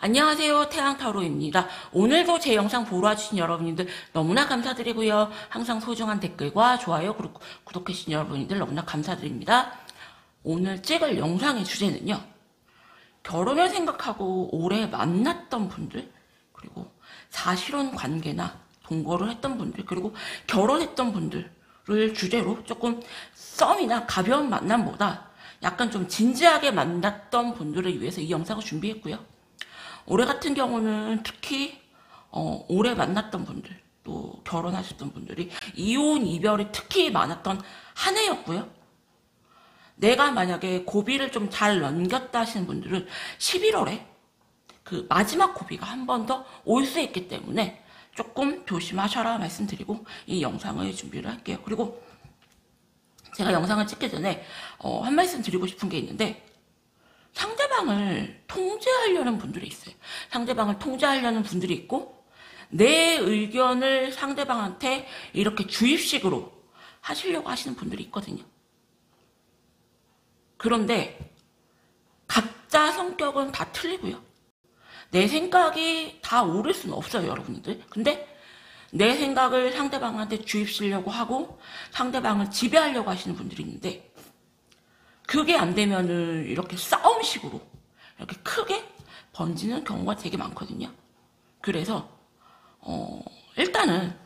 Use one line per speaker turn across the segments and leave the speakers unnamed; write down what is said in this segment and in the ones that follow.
안녕하세요. 태양타로입니다. 오늘도 제 영상 보러 와주신 여러분들 너무나 감사드리고요. 항상 소중한 댓글과 좋아요, 그리고 구독해주신 여러분들 너무나 감사드립니다. 오늘 찍을 영상의 주제는요. 결혼을 생각하고 오래 만났던 분들, 그리고 사실혼 관계나 동거를 했던 분들, 그리고 결혼했던 분들을 주제로 조금 썸이나 가벼운 만남보다 약간 좀 진지하게 만났던 분들을 위해서 이 영상을 준비했고요. 올해 같은 경우는 특히 오래 만났던 분들, 또 결혼하셨던 분들이 이혼, 이별이 특히 많았던 한 해였고요. 내가 만약에 고비를 좀 잘 넘겼다 하시는 분들은 11월에 그 마지막 고비가 한 번 더 올 수 있기 때문에 조금 조심하셔라 말씀드리고 이 영상을 준비를 할게요. 그리고 제가 영상을 찍기 전에 한 말씀 드리고 싶은 게 있는데, 상대방을 통제하려는 분들이 있어요. 상대방을 통제하려는 분들이 있고, 내 의견을 상대방한테 이렇게 주입식으로 하시려고 하시는 분들이 있거든요. 그런데 각자 성격은 다 틀리고요. 내 생각이 다 옳을 수는 없어요, 여러분들. 근데 내 생각을 상대방한테 주입시려고 하고 상대방을 지배하려고 하시는 분들이 있는데, 그게 안 되면은 이렇게 싸움식으로 이렇게 크게 번지는 경우가 되게 많거든요. 그래서 일단은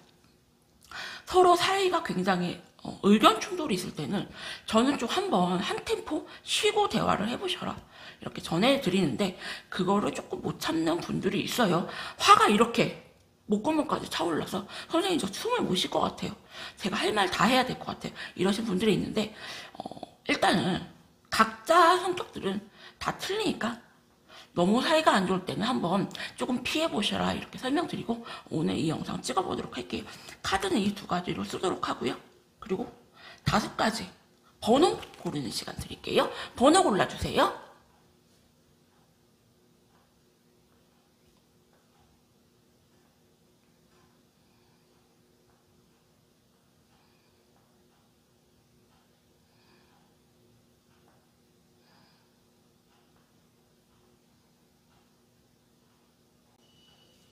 서로 사이가 굉장히 의견 충돌이 있을 때는 저는 좀 한번 한 템포 쉬고 대화를 해보셔라 이렇게 전해드리는데, 그거를 조금 못 참는 분들이 있어요. 화가 이렇게 목구멍까지 차올라서 선생님 저 숨을 못 쉴 것 같아요, 제가 할 말 다 해야 될 것 같아요, 이러신 분들이 있는데, 일단은 각자 성격들은 다 틀리니까 너무 사이가 안 좋을 때는 한번 조금 피해보셔라 이렇게 설명드리고 오늘 이 영상 찍어보도록 할게요. 카드는 이 두 가지로 쓰도록 하고요. 그리고 5가지 번호 고르는 시간 드릴게요. 번호 골라주세요.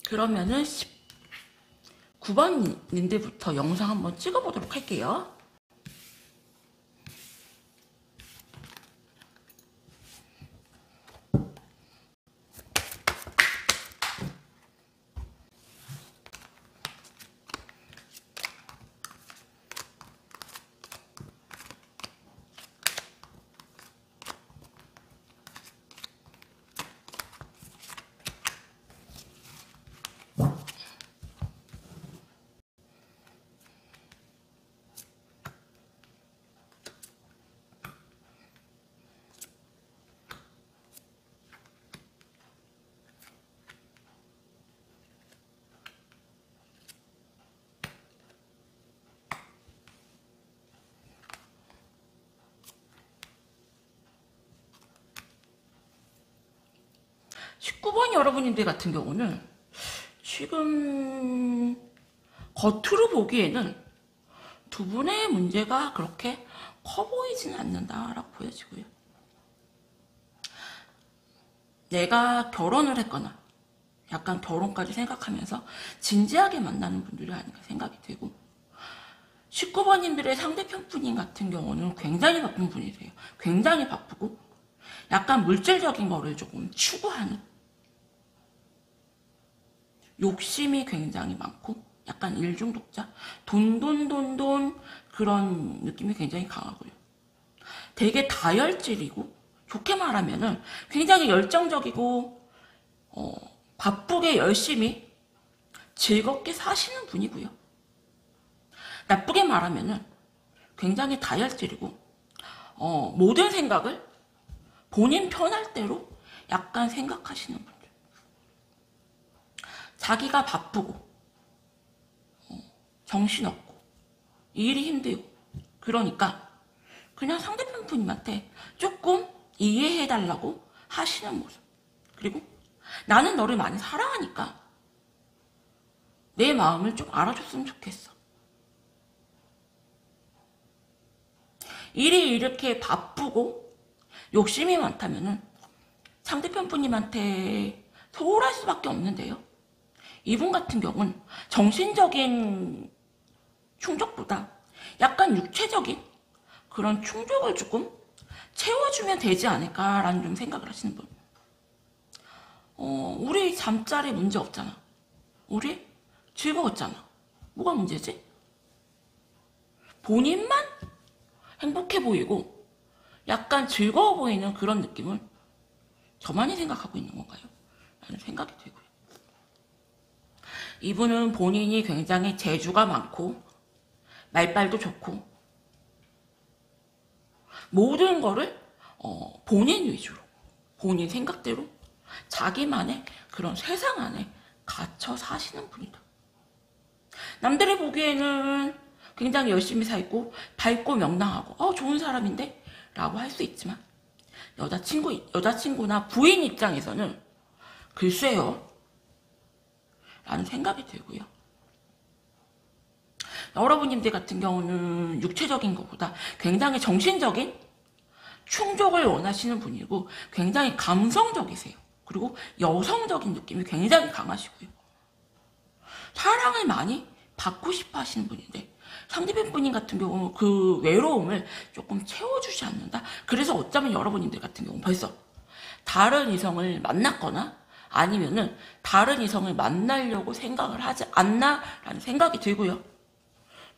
그러면은 19번님들부터 영상 한번 찍어보도록 할게요. (19번) 여러분들 같은 경우는 지금 겉으로 보기에는 두 분의 문제가 그렇게 커 보이지는 않는다라고 보여지고요. 내가 결혼을 했거나 약간 결혼까지 생각하면서 진지하게 만나는 분들이 아닌가 생각이 되고, 19번님들의 상대편 분인 같은 경우는 굉장히 바쁜 분이세요. 굉장히 바쁘고 약간 물질적인 거를 조금 추구하는, 욕심이 굉장히 많고 약간 일중독자, 돈 그런 느낌이 굉장히 강하고요. 되게 다혈질이고, 좋게 말하면은 굉장히 열정적이고 바쁘게 열심히 즐겁게 사시는 분이고요. 나쁘게 말하면은 굉장히 다혈질이고 모든 생각을 본인 편할 대로 약간 생각하시는 분들. 자기가 바쁘고 정신없고 일이 힘들고 그러니까 그냥 상대편 분님한테 조금 이해해달라고 하시는 모습. 그리고 나는 너를 많이 사랑하니까 내 마음을 좀 알아줬으면 좋겠어. 일이 이렇게 바쁘고 욕심이 많다면은 상대편 분님한테 소홀할 수밖에 없는데요. 이분 같은 경우는 정신적인 충족보다 약간 육체적인 그런 충족을 조금 채워주면 되지 않을까라는 좀 생각을 하시는 분. 우리 잠자리 문제 없잖아. 우리 즐거웠잖아. 뭐가 문제지? 본인만 행복해 보이고 약간 즐거워 보이는 그런 느낌을 저만이 생각하고 있는 건가요? 라는 생각이 들고요. 이분은 본인이 굉장히 재주가 많고 말빨도 좋고 모든 거를 본인 위주로 본인 생각대로 자기만의 그런 세상 안에 갇혀 사시는 분이다. 남들이 보기에는 굉장히 열심히 살고 밝고 명랑하고 좋은 사람인데 라고 할 수 있지만 여자친구나 부인 입장에서는 글쎄요 라는 생각이 들고요. 여러분님들 같은 경우는 육체적인 것보다 굉장히 정신적인 충족을 원하시는 분이고 굉장히 감성적이세요. 그리고 여성적인 느낌이 굉장히 강하시고요. 사랑을 많이 받고 싶어 하시는 분인데 상대편 분인 같은 경우 그 외로움을 조금 채워주지 않는다. 그래서 어쩌면 여러분님들 같은 경우 벌써 다른 이성을 만났거나 아니면은 다른 이성을 만나려고 생각을 하지 않나라는 생각이 들고요.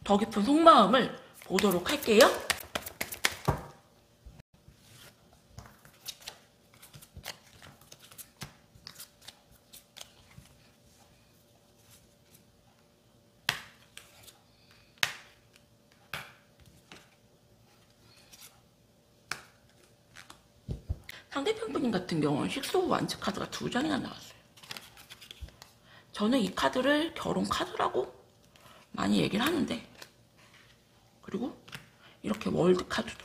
더 깊은 속마음을 보도록 할게요. 상대편 분인 같은 경우는 식소 완치 카드가 2장이나 나왔어요. 저는 이 카드를 결혼 카드라고 많이 얘기를 하는데, 그리고 이렇게 월드 카드도.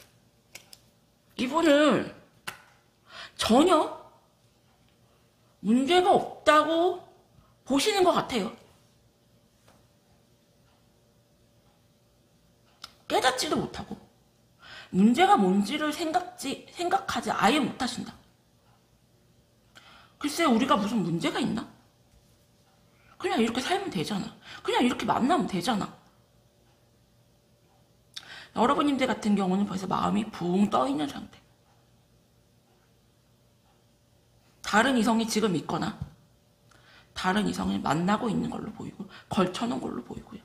이분은 전혀 문제가 없다고 보시는 것 같아요. 깨닫지도 못하고 문제가 뭔지를 생각하지 아예 못하신다. 글쎄 우리가 무슨 문제가 있나? 그냥 이렇게 살면 되잖아. 그냥 이렇게 만나면 되잖아. 여러분님들 같은 경우는 벌써 마음이 붕 떠있는 상태. 다른 이성이 지금 있거나 다른 이성을 만나고 있는 걸로 보이고 걸쳐놓은 걸로 보이고요.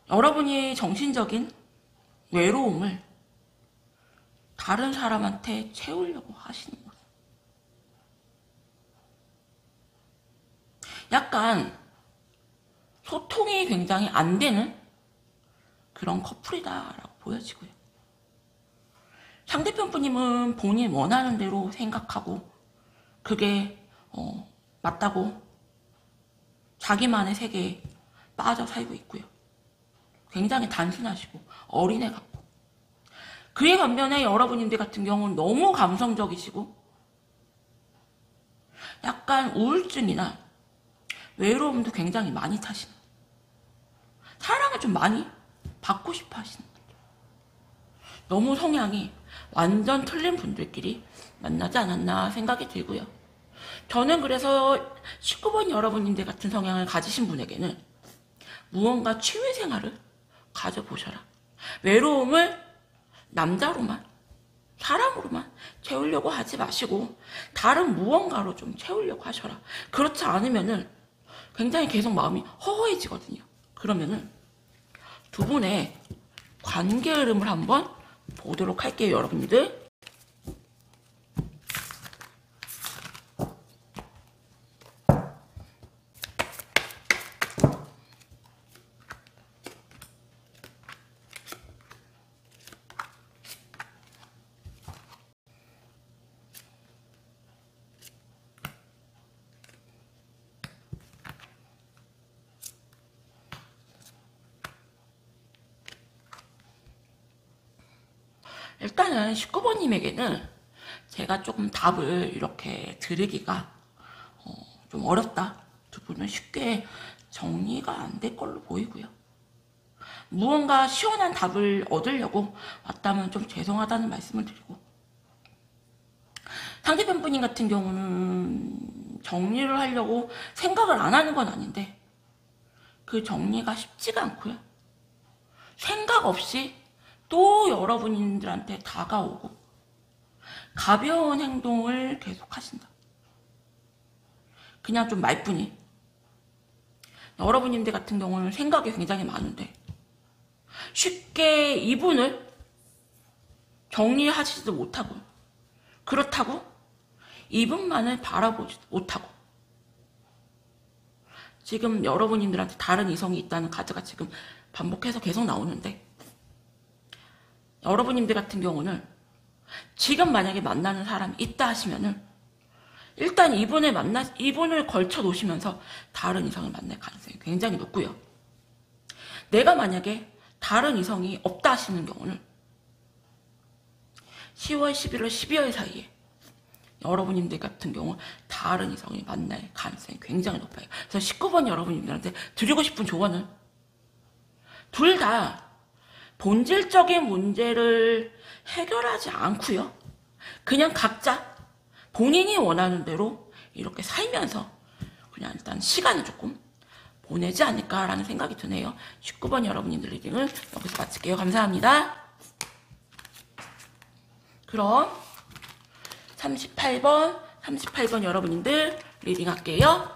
여러분이 정신적인 외로움을 다른 사람한테 채우려고 하시는 거예요. 약간 소통이 굉장히 안 되는 그런 커플이다라고 보여지고요. 상대편 분님은 본인 원하는 대로 생각하고 그게 맞다고 자기만의 세계에 빠져 살고 있고요. 굉장히 단순하시고 어린애 같고, 그에 반면에 여러분님들 같은 경우는 너무 감성적이시고 약간 우울증이나 외로움도 굉장히 많이 타시는, 사랑을 좀 많이 받고 싶어 하시는 분들. 너무 성향이 완전 틀린 분들끼리 만나지 않았나 생각이 들고요. 저는 그래서 19번 여러분님들 같은 성향을 가지신 분에게는 무언가 취미 생활을 가져보셔라. 외로움을 남자로만, 사람으로만 채우려고 하지 마시고 다른 무언가로 좀 채우려고 하셔라. 그렇지 않으면은 굉장히 계속 마음이 허허해지거든요. 그러면은 두 분의 관계 흐름을 한번 보도록 할게요, 여러분들. 일단은 19번님에게는 제가 조금 답을 이렇게 드리기가 좀 어렵다. 두 분은 쉽게 정리가 안 될 걸로 보이고요. 무언가 시원한 답을 얻으려고 왔다면 좀 죄송하다는 말씀을 드리고, 상대편 분님 같은 경우는 정리를 하려고 생각을 안 하는 건 아닌데 그 정리가 쉽지가 않고요. 생각 없이 또 여러분들한테 다가오고 가벼운 행동을 계속 하신다. 그냥 좀 말뿐이. 여러분님들 같은 경우는 생각이 굉장히 많은데 쉽게 이분을 정리하지도 못하고, 그렇다고 이분만을 바라보지도 못하고, 지금 여러분님들한테 다른 이성이 있다는 카드가 지금 반복해서 계속 나오는데, 여러분님들 같은 경우는 지금 만약에 만나는 사람이 있다 하시면은 일단 이분을 걸쳐 놓으시면서 다른 이성을 만날 가능성이 굉장히 높고요. 내가 만약에 다른 이성이 없다 하시는 경우는 10월, 11월, 12월 사이에 여러분님들 같은 경우 다른 이성이 만날 가능성이 굉장히 높아요. 그래서 19번 여러분님들한테 드리고 싶은 조언은 둘 다 본질적인 문제를 해결하지 않고요. 그냥 각자 본인이 원하는 대로 이렇게 살면서 그냥 일단 시간을 조금 보내지 않을까라는 생각이 드네요. 19번 여러분님들 리딩을 여기서 마칠게요. 감사합니다. 그럼 38번 여러분님들 리딩 할게요.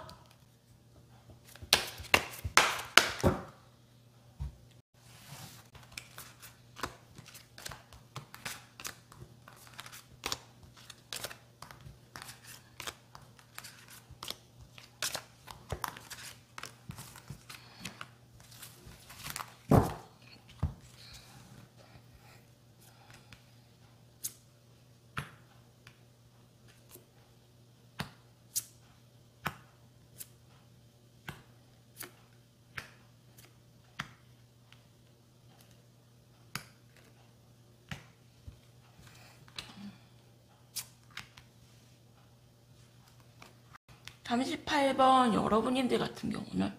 (38번) 여러분님들 같은 경우는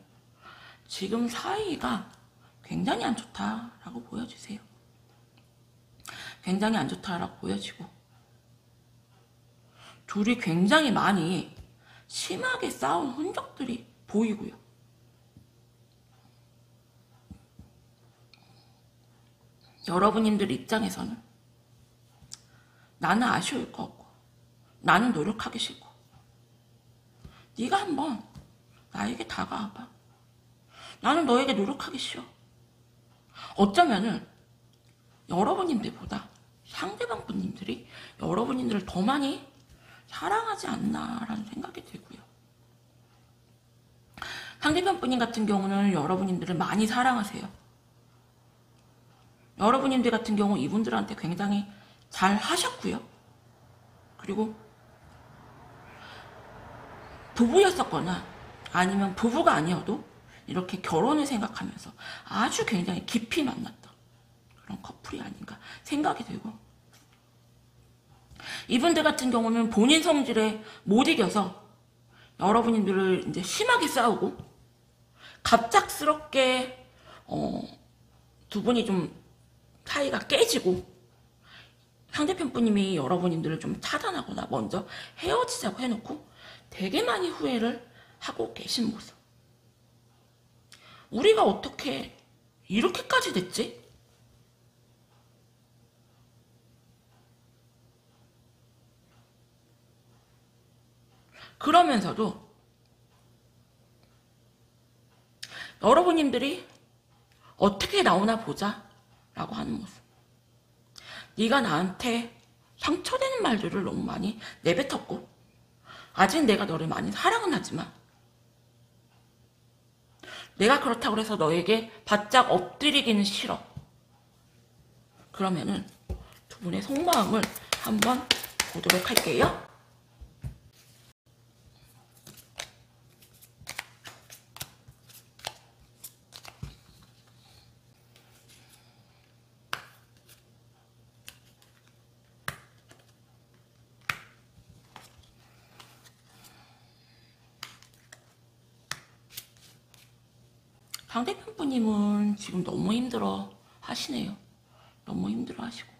지금 사이가 굉장히 안 좋다라고 보여지세요. 굉장히 안 좋다라고 보여지고 둘이 굉장히 많이 심하게 싸운 흔적들이 보이고요. 여러분님들 입장에서는 나는 아쉬울 것 같고 나는 노력하기 싫고 네가 한번 나에게 다가와봐. 나는 너에게 노력하기 싫어. 어쩌면은 여러분님들보다 상대방 분님들이 여러분님들을 더 많이 사랑하지 않나라는 생각이 들고요. 상대편 분님 같은 경우는 여러분님들을 많이 사랑하세요. 여러분님들 같은 경우 이분들한테 굉장히 잘 하셨고요. 그리고 부부였었거나 아니면 부부가 아니어도 이렇게 결혼을 생각하면서 아주 굉장히 깊이 만났던 그런 커플이 아닌가 생각이 들고, 이분들 같은 경우는 본인 성질에 못 이겨서 여러분들을 이제 심하게 싸우고 갑작스럽게 두 분이 좀 사이가 깨지고 상대편 분님이 여러분들을 좀 차단하거나 먼저 헤어지자고 해놓고 되게 많이 후회를 하고 계신 모습. 우리가 어떻게 이렇게까지 됐지? 그러면서도 여러분님들이 어떻게 나오나 보자 라고 하는 모습. 네가 나한테 상처되는 말들을 너무 많이 내뱉었고 아직 내가 너를 많이 사랑은 하지만 내가 그렇다고 해서 너에게 바짝 엎드리기는 싫어. 그러면은 두 분의 속마음을 한번 보도록 할게요. 상대편 분님은 지금 너무 힘들어 하시네요. 너무 힘들어 하시고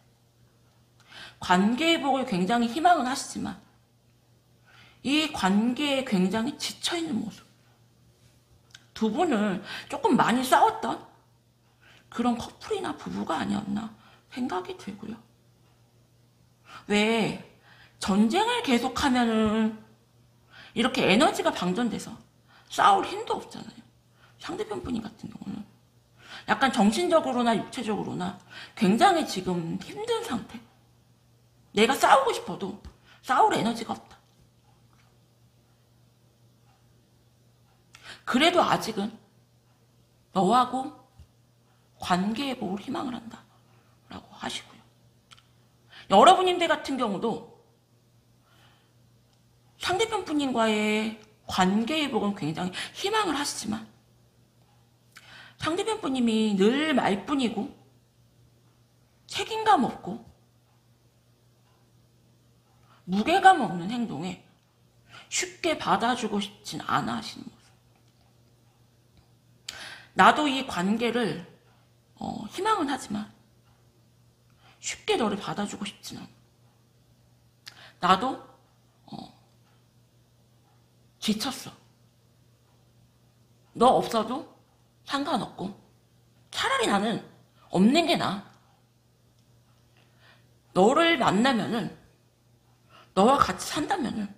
관계 회복을 굉장히 희망은 하시지만 이 관계에 굉장히 지쳐있는 모습. 두 분을 조금 많이 싸웠던 그런 커플이나 부부가 아니었나 생각이 들고요. 왜 전쟁을 계속하면은 이렇게 에너지가 방전돼서 싸울 힘도 없잖아요. 상대편 분이 같은 경우는 약간 정신적으로나 육체적으로나 굉장히 지금 힘든 상태. 내가 싸우고 싶어도 싸울 에너지가 없다. 그래도 아직은 너하고 관계회복을 희망을 한다 라고 하시고요. 여러분님들 같은 경우도 상대편 분님과의 관계회복은 굉장히 희망을 하시지만 상대편 분님이 늘 말뿐이고 책임감 없고 무게감 없는 행동에 쉽게 받아주고 싶진 않아 하시는 모습. 나도 이 관계를 희망은 하지만 쉽게 너를 받아주고 싶진 않아. 나도 지쳤어. 너 없어도 상관없고 차라리 나는 없는 게 나아. 너를 만나면은 너와 같이 산다면은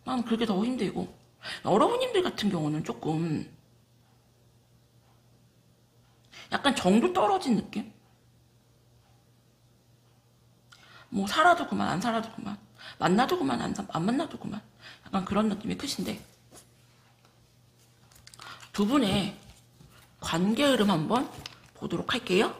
난 그게 더 힘들고 여러분님들 같은 경우는 조금 약간 정도 떨어진 느낌? 뭐 살아도 그만 안 살아도 그만 만나도 그만 안 만나도 그만 약간 그런 느낌이 크신데 두 분의 관계 흐름 한번 보도록 할게요.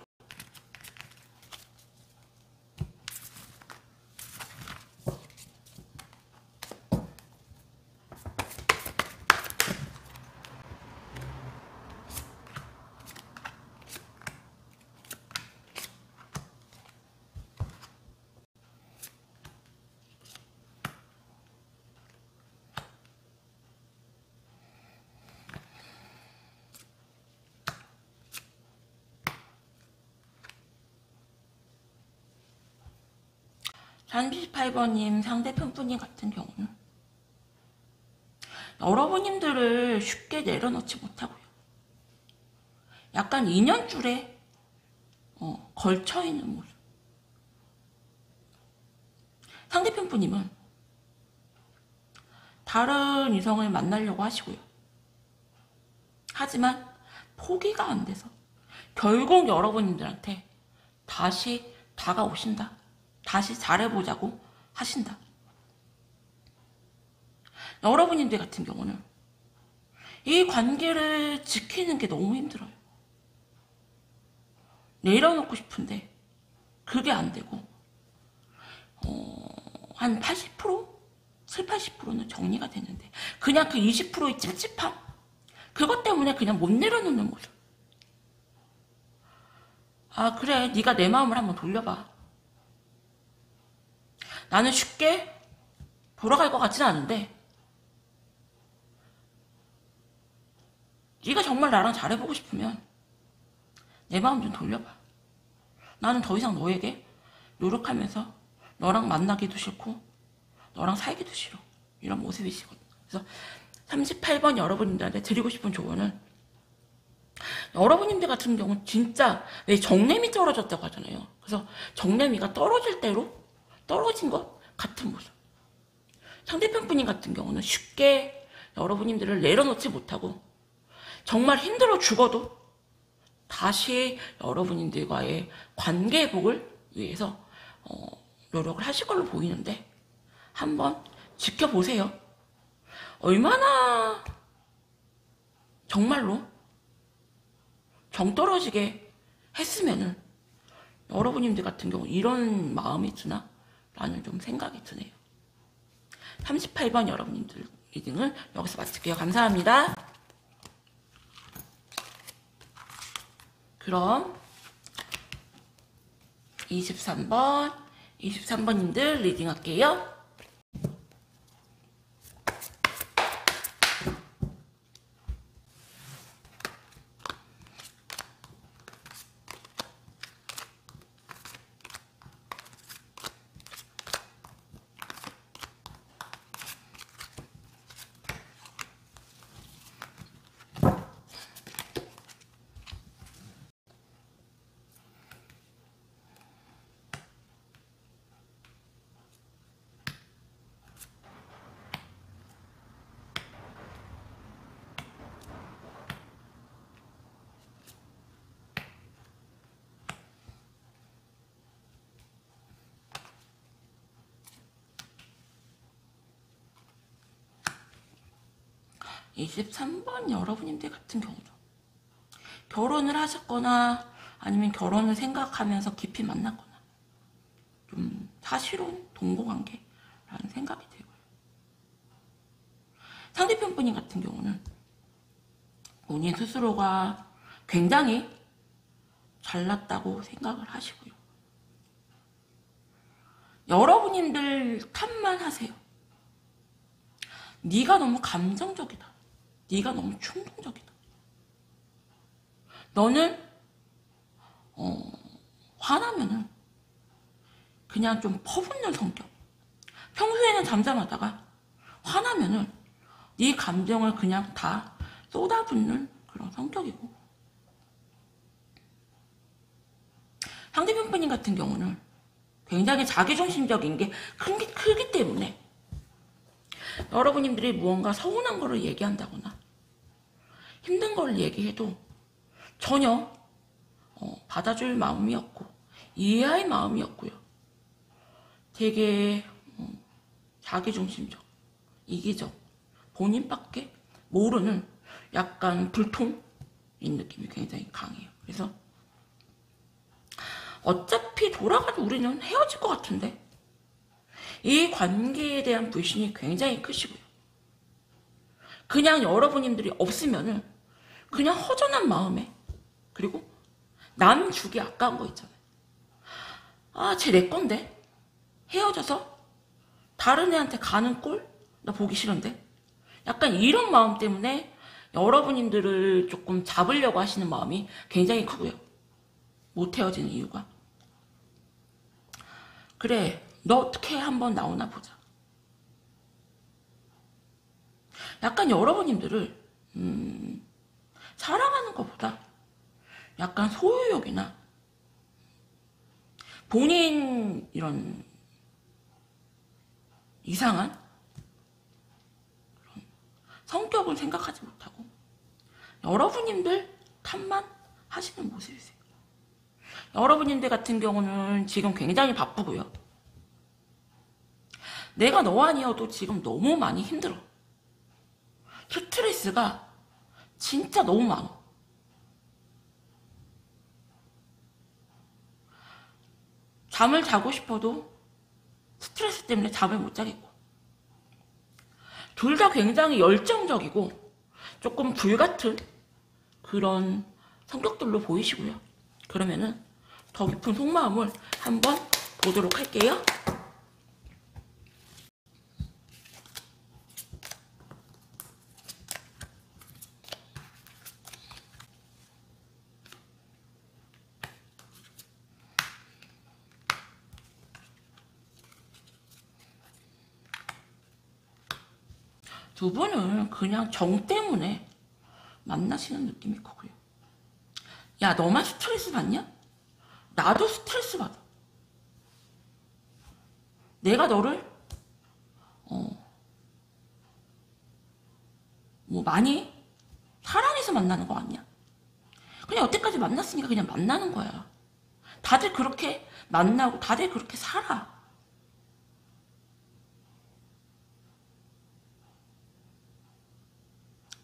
산 38번님 상대편 분님 같은 경우는 여러분님들을 쉽게 내려놓지 못하고요. 약간 인연줄에 걸쳐있는 모습. 상대편 분님은 다른 이성을 만나려고 하시고요. 하지만 포기가 안 돼서 결국 여러분들한테 다시 다가오신다. 다시 잘해보자고 하신다. 여러분들 같은 경우는 이 관계를 지키는 게 너무 힘들어요. 내려놓고 싶은데 그게 안 되고 한 80%? 7, 80%는 정리가 되는데 그냥 그 20%의 찝찝함? 그것 때문에 그냥 못 내려놓는 모습. 아 그래 네가 내 마음을 한번 돌려봐. 나는 쉽게 돌아갈 것 같지는 않은데 네가 정말 나랑 잘해보고 싶으면 내 마음 좀 돌려봐. 나는 더 이상 너에게 노력하면서 너랑 만나기도 싫고 너랑 살기도 싫어. 이런 모습이시거든. 그래서 38번 여러분들한테 드리고 싶은 조언은 여러분들 같은 경우는 진짜 왜 정내미 떨어졌다고 하잖아요. 그래서 정내미가 떨어질 대로 떨어진 것 같은 모습. 상대편 분님 같은 경우는 쉽게 여러분들을 내려놓지 못하고 정말 힘들어 죽어도 다시 여러분들과의 관계 회복을 위해서 노력을 하실 걸로 보이는데 한번 지켜보세요. 얼마나 정말로 정 떨어지게 했으면은 여러분들 같은 경우 이런 마음이 드나? 라는 좀 생각이 드네요. 38번 여러분들 리딩을 여기서 마칠게요. 감사합니다. 그럼 23번님들 리딩 할게요. 23번 여러분님들 같은 경우도 결혼을 하셨거나 아니면 결혼을 생각하면서 깊이 만났거나 좀 사실혼 동거관계라는 생각이 들고요. 상대편 분인 같은 경우는 본인 스스로가 굉장히 잘났다고 생각을 하시고요. 여러분님들 탓만 하세요. 네가 너무 감정적이다. 네가 너무 충동적이다. 너는 화나면은 그냥 좀 퍼붓는 성격. 평소에는 잠잠하다가 화나면은 네 감정을 그냥 다 쏟아붓는 그런 성격이고, 상대편 분인 같은 경우는 굉장히 자기중심적인 게 크기 때문에 여러분님들이 무언가 서운한 거를 얘기한다거나 힘든 걸 얘기해도 전혀 받아줄 마음이 없고 이해할 마음이 없고요. 되게 자기중심적, 이기적, 본인밖에 모르는 약간 불통인 느낌이 굉장히 강해요. 그래서 어차피 돌아가도 우리는 헤어질 것 같은데 이 관계에 대한 불신이 굉장히 크시고요. 그냥 여러분님들이 없으면은 그냥 허전한 마음에, 그리고 남 주기 아까운 거 있잖아요. 아, 쟤 내 건데 헤어져서 다른 애한테 가는 꼴? 나 보기 싫은데? 약간 이런 마음 때문에 여러분님들을 조금 잡으려고 하시는 마음이 굉장히 크고요. 못 헤어지는 이유가. 그래, 너 어떻게 한번 나오나 보자. 약간 여러분님들을 사랑하는 것보다 약간 소유욕이나 본인 이런 이상한 그런 성격을 생각하지 못하고 여러분님들 탓만 하시는 모습이세요. 여러분님들 같은 경우는 지금 굉장히 바쁘고요. 내가 너 아니어도 지금 너무 많이 힘들어. 스트레스가 진짜 너무 많아. 잠을 자고 싶어도 스트레스 때문에 잠을 못 자겠고, 둘 다 굉장히 열정적이고 조금 불같은 그런 성격들로 보이시고요. 그러면은 더 깊은 속마음을 한번 보도록 할게요. 두 분은 그냥 정 때문에 만나시는 느낌이 크고요. 야, 너만 스트레스 받냐? 나도 스트레스 받아. 내가 너를 뭐 많이 사랑해서 만나는 거 아니야? 그냥 여태까지 만났으니까 그냥 만나는 거야. 다들 그렇게 만나고 다들 그렇게 살아.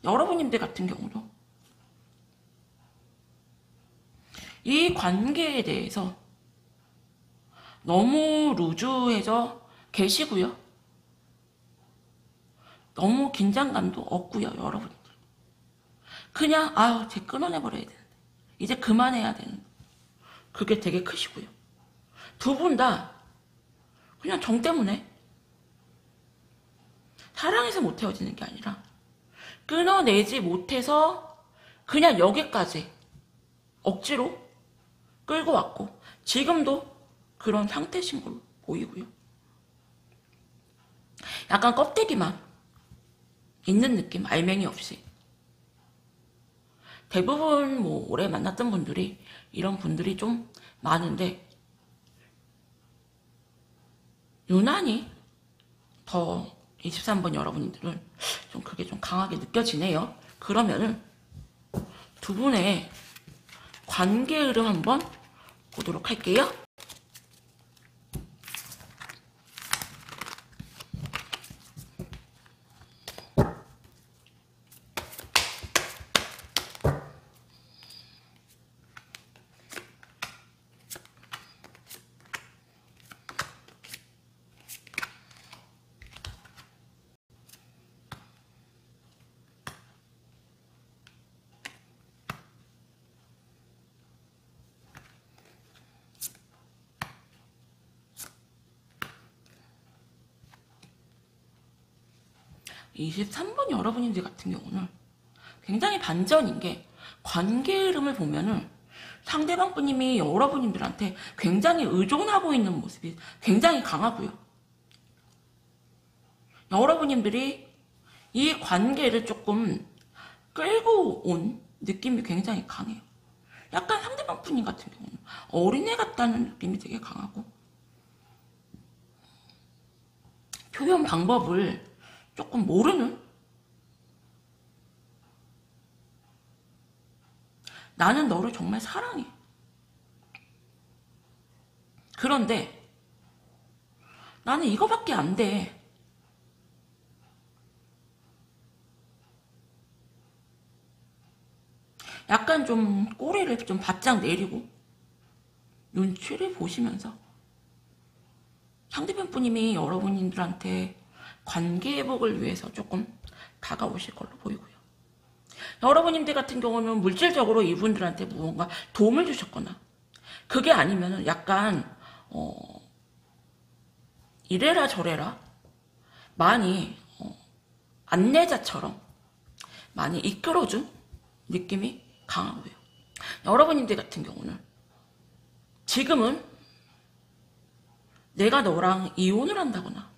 여러분님들 같은 경우도 이 관계에 대해서 너무 루즈해져 계시고요. 너무 긴장감도 없고요. 여러분들 그냥 아유 쟤 끊어내버려야 되는데 이제 그만해야 되는데 그게 되게 크시고요. 두 분 다 그냥 정 때문에 사랑해서 못 헤어지는 게 아니라 끊어내지 못해서 그냥 여기까지 억지로 끌고 왔고 지금도 그런 상태신 걸로 보이고요. 약간 껍데기만 있는 느낌, 알맹이 없이. 대부분 뭐 오래 만났던 분들이 이런 분들이 좀 많은데 유난히 더 23번 여러분들은 좀 그게 좀 강하게 느껴지네요. 그러면은 두 분의 관계 흐름 한번 보도록 할게요. 23번 여러분들 같은 경우는 굉장히 반전인 게 관계 흐름을 보면은 상대방 분님이 여러분들한테 굉장히 의존하고 있는 모습이 굉장히 강하고요. 여러분들이 이 관계를 조금 끌고 온 느낌이 굉장히 강해요. 약간 상대방 분님 같은 경우는 어린애 같다는 느낌이 되게 강하고 표현 방법을 조금 모르는 나는 너를 정말 사랑해. 그런데 나는 이거밖에 안 돼. 약간 좀 꼬리를 좀 바짝 내리고 눈치를 보시면서 상대편 분님이 여러분들한테 관계 회복을 위해서 조금 다가오실 걸로 보이고요. 여러분들 같은 경우는 물질적으로 이분들한테 무언가 도움을 주셨거나 그게 아니면은 약간 이래라 저래라 많이 안내자처럼 많이 이끌어준 느낌이 강하고요. 여러분들 같은 경우는 지금은 내가 너랑 이혼을 한다거나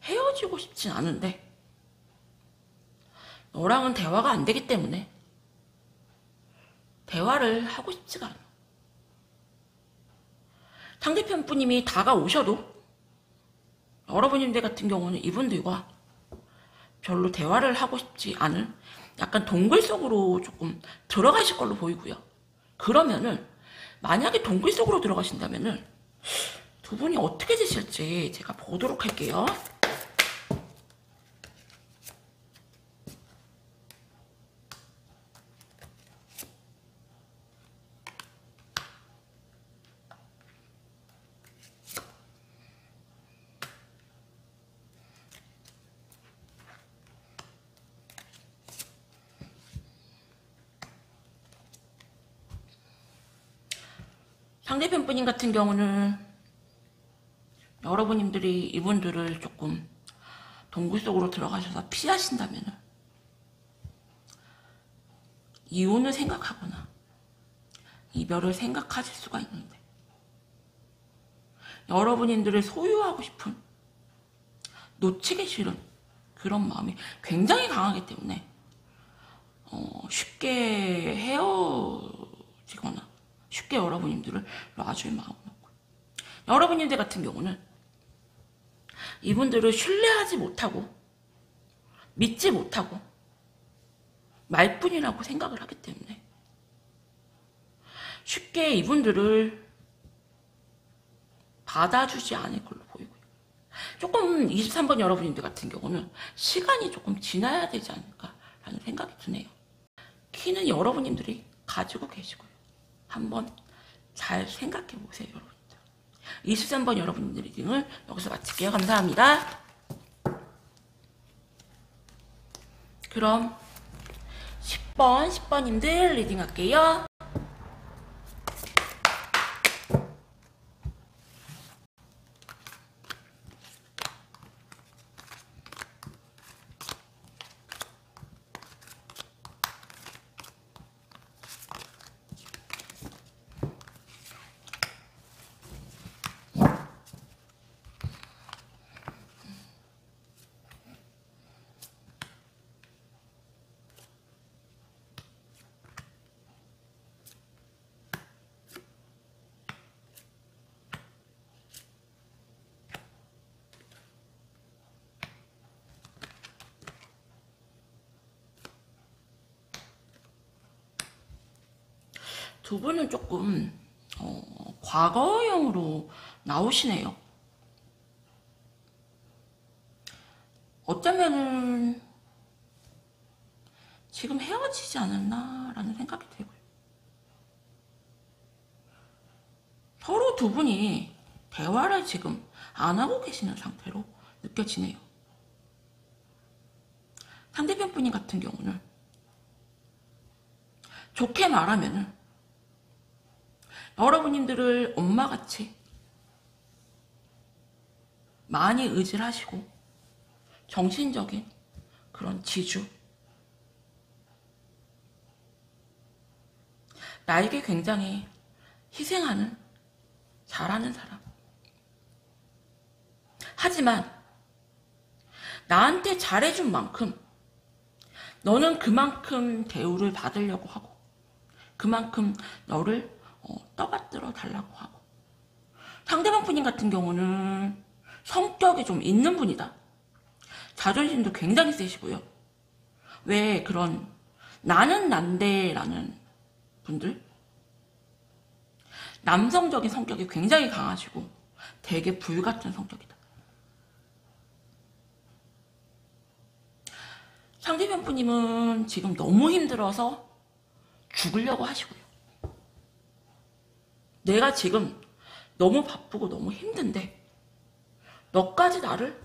헤어지고 싶진 않은데 너랑은 대화가 안 되기 때문에 대화를 하고 싶지가 않아. 상대편 분님이 다가오셔도 여러분들 같은 경우는 이분들과 별로 대화를 하고 싶지 않은 약간 동굴 속으로 조금 들어가실 걸로 보이고요. 그러면은 만약에 동굴 속으로 들어가신다면은 두 분이 어떻게 되실지 제가 보도록 할게요. 상대편 분님 같은 경우는 여러분들이 이분들을 조금 동굴 속으로 들어가셔서 피하신다면 이혼을 생각하거나 이별을 생각하실 수가 있는데 여러분들을 소유하고 싶은 놓치기 싫은 그런 마음이 굉장히 강하기 때문에 쉽게 헤어지거나 쉽게 여러분들을 놔줄 마음은 없고 여러분들 같은 경우는 이분들을 신뢰하지 못하고 믿지 못하고 말뿐이라고 생각을 하기 때문에 쉽게 이분들을 받아주지 않을 걸로 보이고요. 조금 23번 여러분들 같은 경우는 시간이 조금 지나야 되지 않을까라는 생각이 드네요. 키는 여러분들이 가지고 계시고요. 한번 잘 생각해 보세요, 여러분들. 23번 여러분들 리딩을 여기서 마칠게요. 감사합니다. 그럼 10번님들 리딩 할게요. 두 분은 조금 과거형으로 나오시네요. 어쩌면은 지금 헤어지지 않았나라는 생각이 들고요. 서로 두 분이 대화를 지금 안 하고 계시는 상태로 느껴지네요. 상대편 분이 같은 경우는 좋게 말하면은 여러분들을 엄마같이 많이 의지를 하시고 정신적인 그런 지주, 나에게 굉장히 희생하는, 잘하는 사람. 하지만 나한테 잘해준 만큼 너는 그만큼 대우를 받으려고 하고 그만큼 너를 떠받들어 달라고 하고. 상대방 분인 같은 경우는 성격이 좀 있는 분이다. 자존심도 굉장히 세시고요. 왜 그런 나는 난데라는 분들, 남성적인 성격이 굉장히 강하시고 되게 불같은 성격이다. 상대편 분님은 지금 너무 힘들어서 죽으려고 하시고요. 내가 지금 너무 바쁘고 너무 힘든데 너까지 나를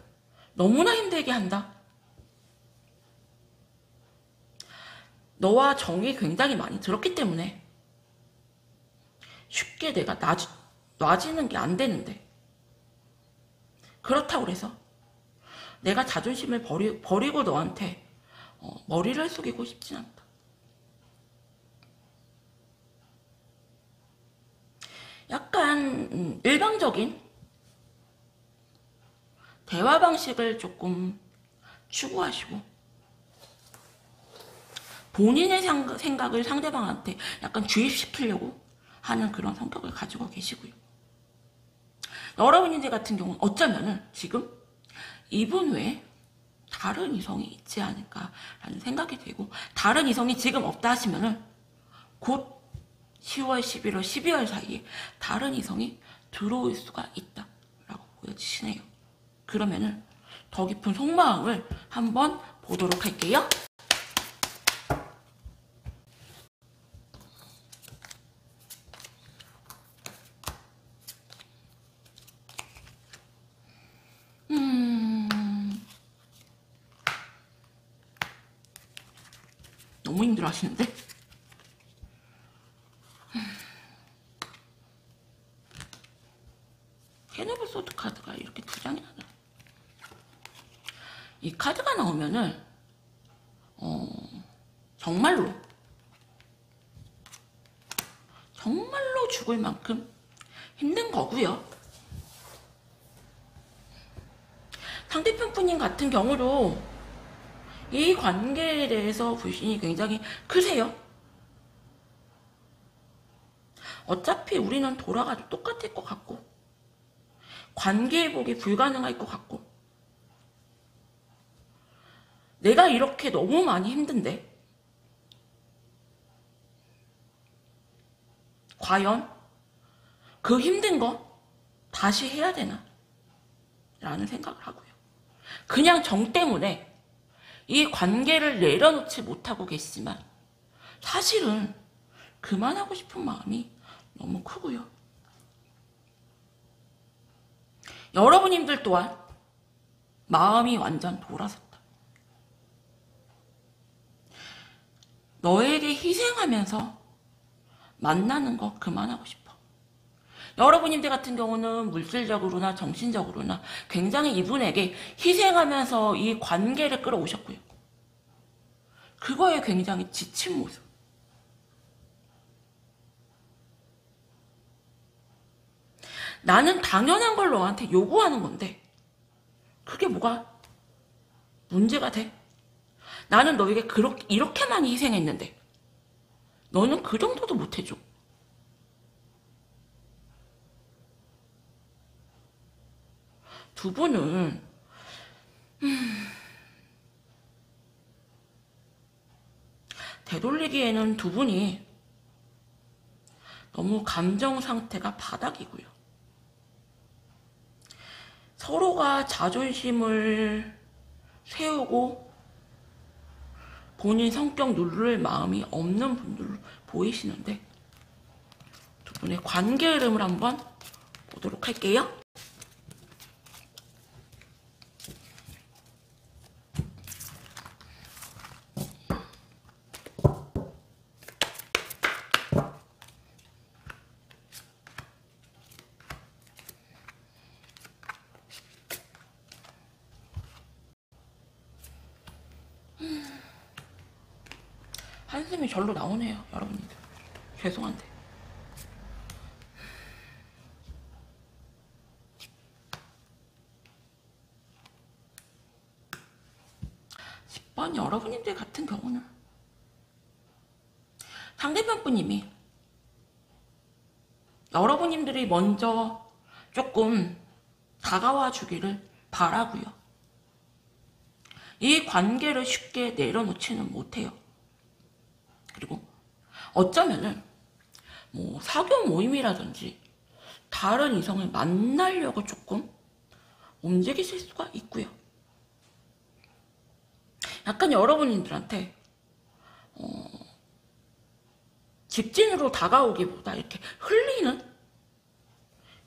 너무나 힘들게 한다. 너와 정이 굉장히 많이 들었기 때문에 쉽게 내가 놔지는 게 안 되는데, 그렇다고 해서 내가 자존심을 버리고 너한테 머리를 숙이고 싶진 않다. 약간 일방적인 대화 방식을 조금 추구하시고 본인의 생각을 상대방한테 약간 주입시키려고 하는 그런 성격을 가지고 계시고요. 여러분들 같은 경우는 어쩌면은 지금 이분 외에 다른 이성이 있지 않을까라는 생각이 되고, 다른 이성이 지금 없다 하시면은 곧 10월, 11월, 12월 사이에 다른 이성이 들어올 수가 있다라고 보여지시네요. 그러면은 더 깊은 속마음을 한번 보도록 할게요. 너무 힘들어 하시는데? 캐노블 소드 카드가 이렇게 두 장이 나요. 이 카드가 나오면은 정말로 죽을 만큼 힘든 거고요. 상대편 분님 같은 경우도 이 관계에 대해서 불신이 굉장히 크세요. 어차피 우리는 돌아가도 똑같을 것 같고 관계 회복이 불가능할 것 같고, 내가 이렇게 너무 많이 힘든데 과연 그 힘든 거 다시 해야 되나? 라는 생각을 하고요. 그냥 정 때문에 이 관계를 내려놓지 못하고 계시지만 사실은 그만하고 싶은 마음이 너무 크고요. 여러분님들 또한 마음이 완전 돌아섰다. 너에게 희생하면서 만나는 거 그만하고 싶어. 여러분님들 같은 경우는 물질적으로나 정신적으로나 굉장히 이분에게 희생하면서 이 관계를 끌어오셨고요. 그거에 굉장히 지친 모습. 나는 당연한 걸 너한테 요구하는 건데 그게 뭐가 문제가 돼? 나는 너에게 이렇게 많이 희생했는데 너는 그 정도도 못해줘. 두 분은 되돌리기에는 두 분이 너무 감정 상태가 바닥이고요. 서로가 자존심을 세우고 본인 성격 누를 마음이 없는 분들로 보이시는데, 두 분의 관계 흐름을 한번 보도록 할게요. 한숨이 절로 나오네요, 여러분들. 죄송한데. 여러분님들 같은 경우는 상대편 분님이 여러분님들이 먼저 조금 다가와 주기를 바라고요. 이 관계를 쉽게 내려놓지는 못해요. 그리고 어쩌면은 뭐 사교 모임이라든지 다른 이성을 만나려고 조금 움직이실 수가 있고요. 약간 여러분들한테 직진으로 다가오기보다 이렇게 흘리는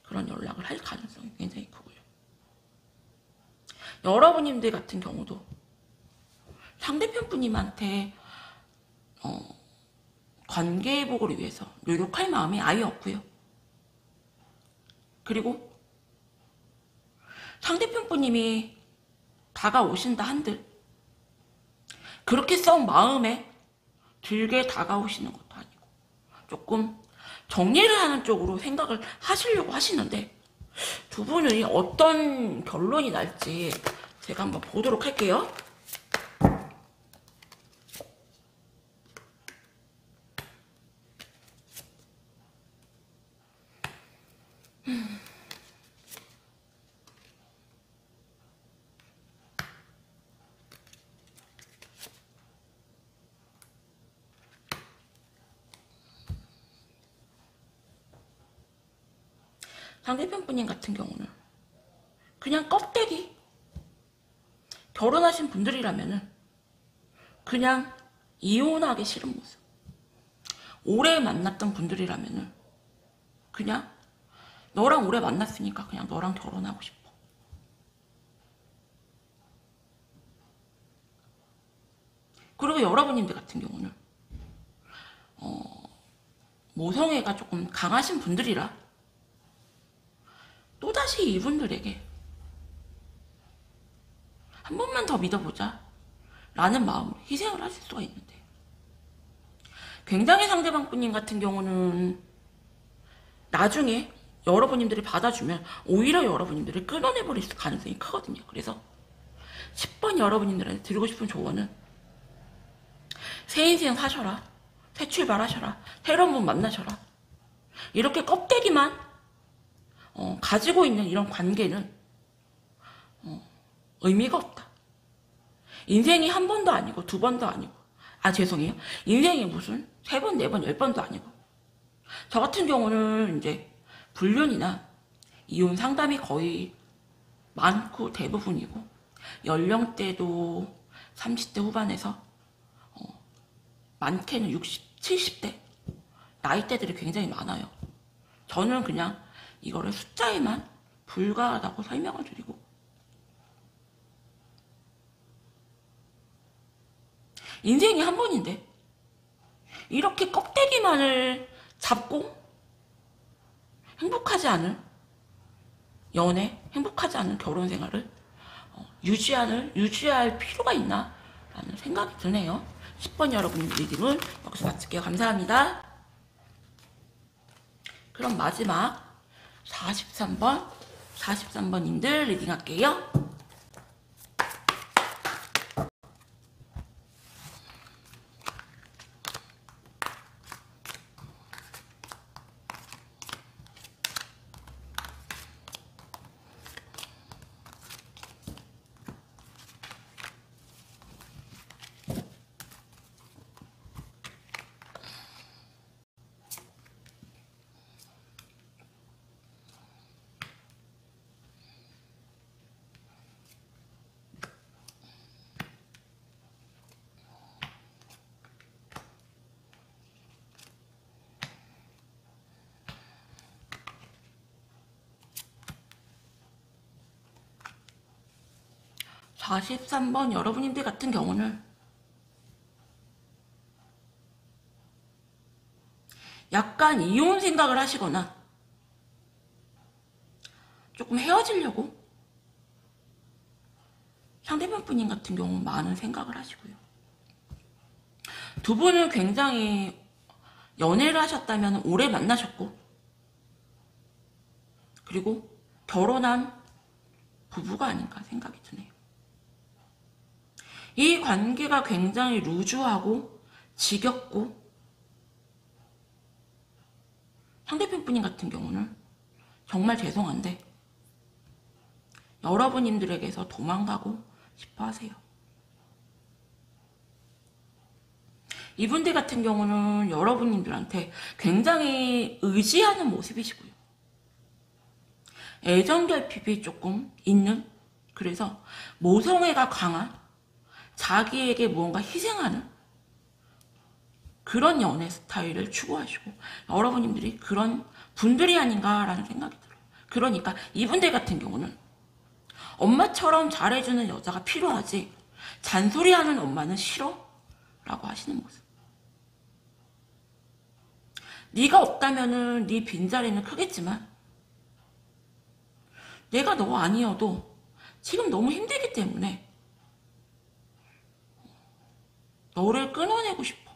그런 연락을 할 가능성이 굉장히 크고요. 여러분님들 같은 경우도 상대편 분님한테 관계 회복을 위해서 노력할 마음이 아예 없고요. 그리고 상대편 분님이 다가오신다 한들 그렇게 썩 마음에 들게 다가오시는 것도 아니고 조금 정리를 하는 쪽으로 생각을 하시려고 하시는데 두 분이 어떤 결론이 날지 제가 한번 보도록 할게요. 상대편 분님 같은 경우는 그냥 껍데기 결혼하신 분들이라면은 그냥 이혼하기 싫은 모습 오래 만났던 분들이라면은 그냥 너랑 오래 만났으니까 그냥 너랑 결혼하고 싶어. 그리고 여러분님들 같은 경우는 모성애가 조금 강하신 분들이라 또다시 이분들에게 한 번만 더 믿어보자 라는 마음으로 희생을 하실 수가 있는데 굉장히 상대방 분님 같은 경우는 나중에 여러분님들이 받아주면 오히려 여러분님들을 끊어내버릴 가능성이 크거든요. 그래서 10번 여러분님들한테 드리고 싶은 조언은 새 인생 사셔라, 새 출발하셔라, 새로운 분 만나셔라. 이렇게 껍데기만 가지고 있는 이런 관계는 의미가 없다. 인생이 한 번도 아니고 두 번도 아니고 죄송해요. 인생이 무슨 세 번, 네 번, 10번도 아니고 저 같은 경우는 이제 불륜이나 이혼 상담이 거의 많고 대부분이고 연령대도 30대 후반에서 많게는 60, 70대 나이대들이 굉장히 많아요. 저는 그냥 이거를 숫자에만 불과하다고 설명을 드리고 인생이 한 번인데 이렇게 껍데기만을 잡고 행복하지 않은 행복하지 않은 결혼 생활을 유지할 필요가 있나 라는 생각이 드네요. 10번 여러분 리딩은 여기서 마칠게요. 감사합니다. 그럼 마지막 43번님들 리딩할게요. 43번 여러분님들 같은 경우는 약간 이혼 생각을 하시거나 조금 헤어지려고 상대편 분님 같은 경우는 많은 생각을 하시고요. 두 분은 굉장히 연애를 하셨다면 오래 만나셨고, 그리고 결혼한 부부가 아닌가 생각이 드네요. 이 관계가 굉장히 루즈하고 지겹고, 상대편 분인 같은 경우는 정말 죄송한데 여러분님들에게서 도망가고 싶어 하세요. 이분들 같은 경우는 여러분님들한테 굉장히 의지하는 모습이시고요. 애정 결핍이 조금 있는, 그래서 모성애가 강한, 자기에게 무언가 희생하는 그런 연애 스타일을 추구하시고, 여러분님들이 그런 분들이 아닌가라는 생각이 들어요. 그러니까 이분들 같은 경우는 엄마처럼 잘해주는 여자가 필요하지, 잔소리하는 엄마는 싫어? 라고 하시는 모습. 네가 없다면은 네 빈자리는 크겠지만 내가 너 아니어도 지금 너무 힘들기 때문에 너를 끊어내고 싶어.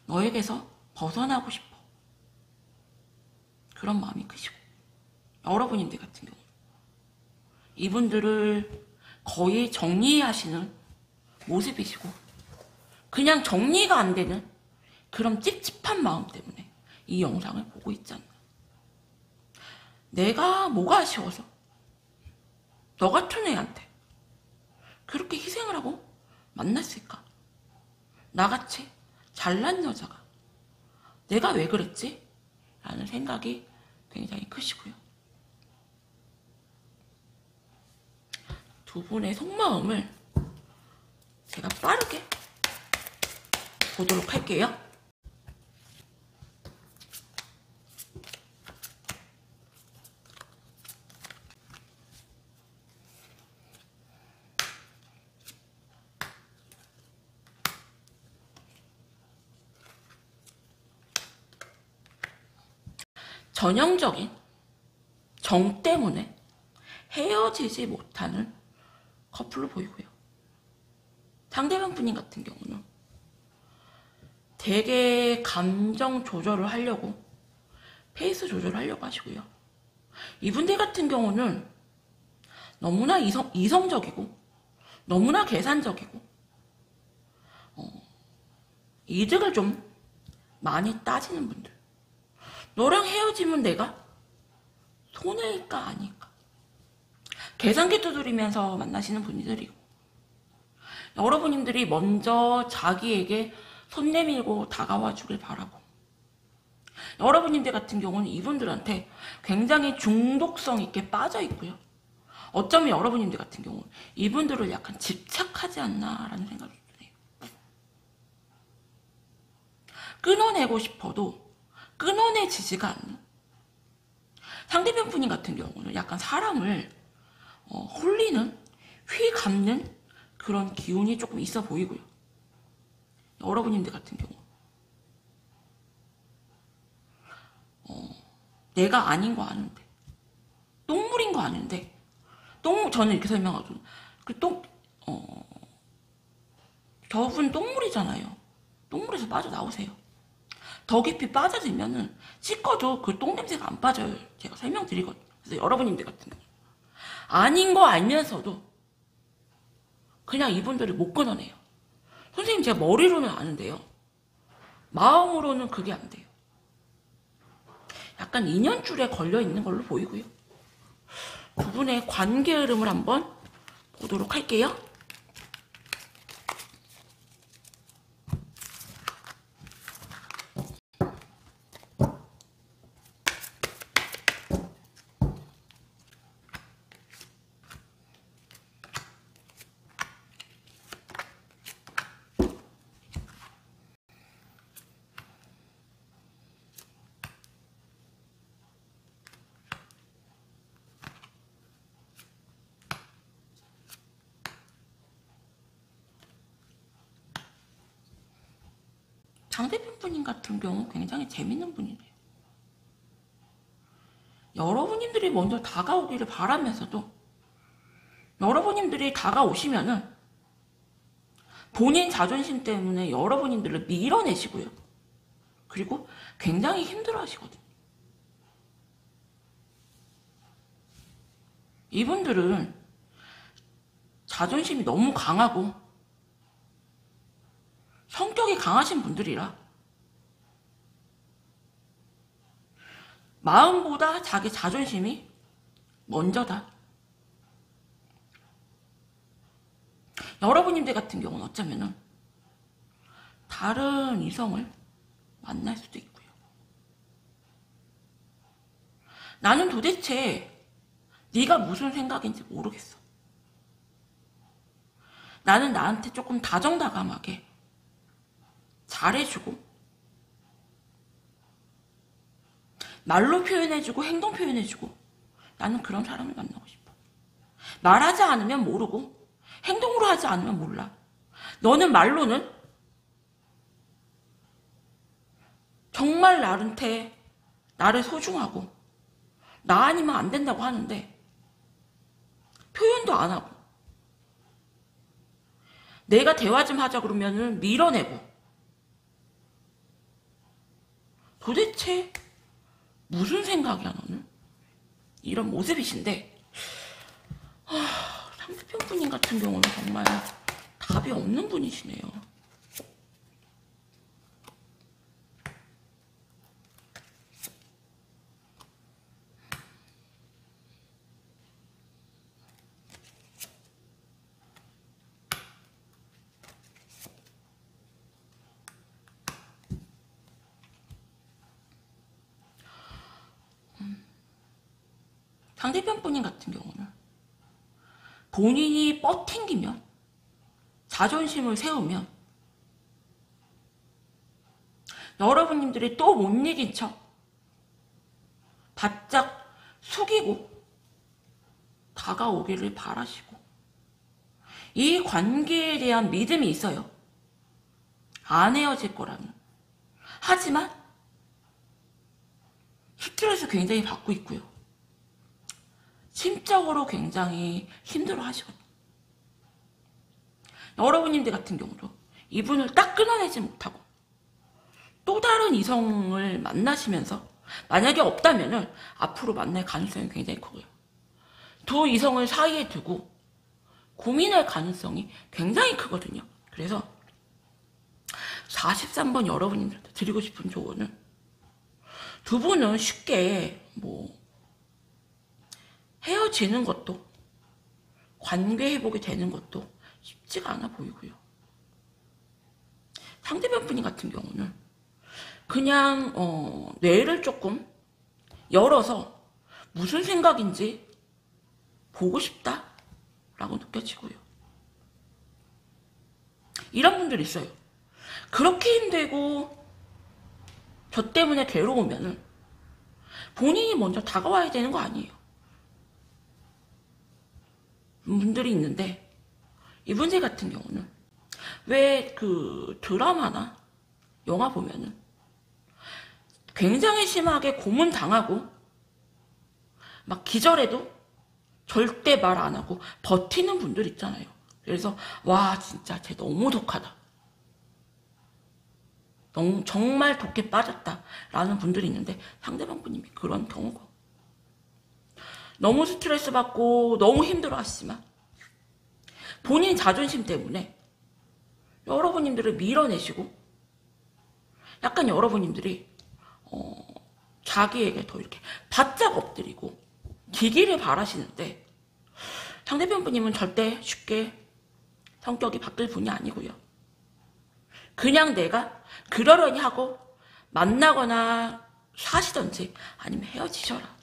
너에게서 벗어나고 싶어. 그런 마음이 크시고, 여러분님들 같은 경우 이분들을 거의 정리하시는 모습이시고, 그냥 정리가 안 되는 그런 찝찝한 마음 때문에 이 영상을 보고 있지 않나. 내가 뭐가 아쉬워서 너 같은 애한테 그렇게 희생을 하고 만났을까? 나같이 잘난 여자가 내가 왜 그랬지? 라는 생각이 굉장히 크시고요. 두 분의 속마음을 제가 빠르게 보도록 할게요. 전형적인 정 때문에 헤어지지 못하는 커플로 보이고요. 상대방 분인 같은 경우는 되게 감정 조절을 하려고, 페이스 조절을 하려고 하시고요. 이분들 같은 경우는 너무나 이성적이고 너무나 계산적이고 이득을 좀 많이 따지는 분들. 너랑 헤어지면 내가 손해일까 아닐까, 계산기 두드리면서 만나시는 분들이고, 여러분님들이 먼저 자기에게 손 내밀고 다가와 주길 바라고, 여러분님들 같은 경우는 이분들한테 굉장히 중독성 있게 빠져 있고요. 어쩌면 여러분님들 같은 경우는 이분들을 약간 집착하지 않나라는 생각이 드네요. 끊어내고 싶어도 끊어내지지가 않는, 상대편 분인 같은 경우는 약간 사람을 홀리는, 휘감는 그런 기운이 조금 있어 보이고요. 여러분님들 같은 경우 내가 아닌 거 아는데, 똥물인 거 아는데, 저는 이렇게 설명하죠. 저분 똥물이잖아요. 똥물에서 빠져나오세요. 더 깊이 빠져들면은 씻어도 그 똥냄새가 안 빠져요. 제가 설명드리거든요. 그래서 여러분님들 같은 경우 아닌 거 알면서도 그냥 이분들을 못 끊어내요. 선생님, 제가 머리로는 아는데요, 마음으로는 그게 안 돼요. 약간 인연줄에 걸려있는 걸로 보이고요. 두 분의 관계 흐름을 한번 보도록 할게요. 상대편 분인 같은 경우 굉장히 재밌는 분이네요. 여러분님들이 먼저 다가오기를 바라면서도 여러분님들이 다가오시면은 본인 자존심 때문에 여러분들을 밀어내시고요. 그리고 굉장히 힘들어 하시거든요. 이분들은 자존심이 너무 강하고 성격이 강하신 분들이라 마음보다 자기 자존심이 먼저다. 여러분들 같은 경우는 어쩌면은 다른 이성을 만날 수도 있고요. 나는 도대체 네가 무슨 생각인지 모르겠어. 나는 나한테 조금 다정다감하게 잘해주고 말로 표현해주고 행동 표현해주고 나는 그런 사람을 만나고 싶어. 말하지 않으면 모르고 행동으로 하지 않으면 몰라. 너는 말로는 정말 나한테 나를 소중하고 나 아니면 안 된다고 하는데 표현도 안 하고 내가 대화 좀 하자 그러면은 밀어내고 도대체 무슨 생각이야 너는? 이런 모습이신데 상대편 분인 같은 경우는 정말 답이 없는 분이시네요. 상대편 분인 같은 경우는 본인이 뻗팅기면 자존심을 세우면 여러분들이 또 못 이긴 척 바짝 숙이고 다가오기를 바라시고 이 관계에 대한 믿음이 있어요. 안 헤어질 거라는. 하지만 스트레스 굉장히 받고 있고요. 심적으로 굉장히 힘들어 하시거든요. 여러분들 같은 경우도 이분을 딱 끊어내지 못하고 또 다른 이성을 만나시면서 만약에 없다면 앞으로 만날 가능성이 굉장히 크고요. 두 이성을 사이에 두고 고민할 가능성이 굉장히 크거든요. 그래서 43번 여러분들한테 드리고 싶은 조언은 두 분은 쉽게 헤어지는 것도 관계 회복이 되는 것도 쉽지가 않아 보이고요. 상대편 분이 같은 경우는 그냥 뇌를 조금 열어서 무슨 생각인지 보고 싶다라고 느껴지고요. 이런 분들 있어요. 그렇게 힘들고 저 때문에 괴로우면은 본인이 먼저 다가와야 되는 거 아니에요. 분들이 있는데 이분들 같은 경우는 왜 그 드라마나 영화 보면은 굉장히 심하게 고문당하고 막 기절해도 절대 말 안 하고 버티는 분들 있잖아요. 그래서 와 진짜 쟤 너무 독하다. 너무 정말 독에 빠졌다 라는 분들이 있는데 상대방 분님이 그런 경우가 너무 스트레스 받고 너무 힘들어 하시지만 본인 자존심 때문에 여러분들을 밀어내시고 약간 여러분들이 자기에게 더 이렇게 바짝 엎드리고 기기를 바라시는데 상대편 분님은 절대 쉽게 성격이 바뀔 분이 아니고요. 그냥 내가 그러려니 하고 만나거나 사시던지 아니면 헤어지셔라.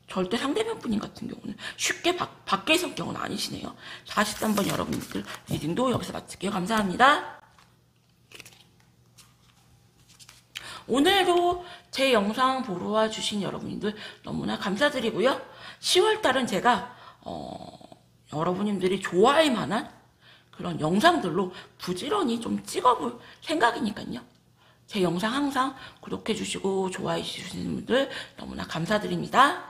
절대 상대편 분인 같은 경우는 쉽게 바뀔 성격은 아니시네요. 43번 여러분들 리딩도 여기서 마칠게요. 감사합니다. 오늘도 제 영상 보러 와주신 여러분들 너무나 감사드리고요. 10월달은 제가 여러분들이 좋아할 만한 그런 영상들로 부지런히 좀 찍어볼 생각이니까요. 제 영상 항상 구독해주시고 좋아해주시는 분들 너무나 감사드립니다.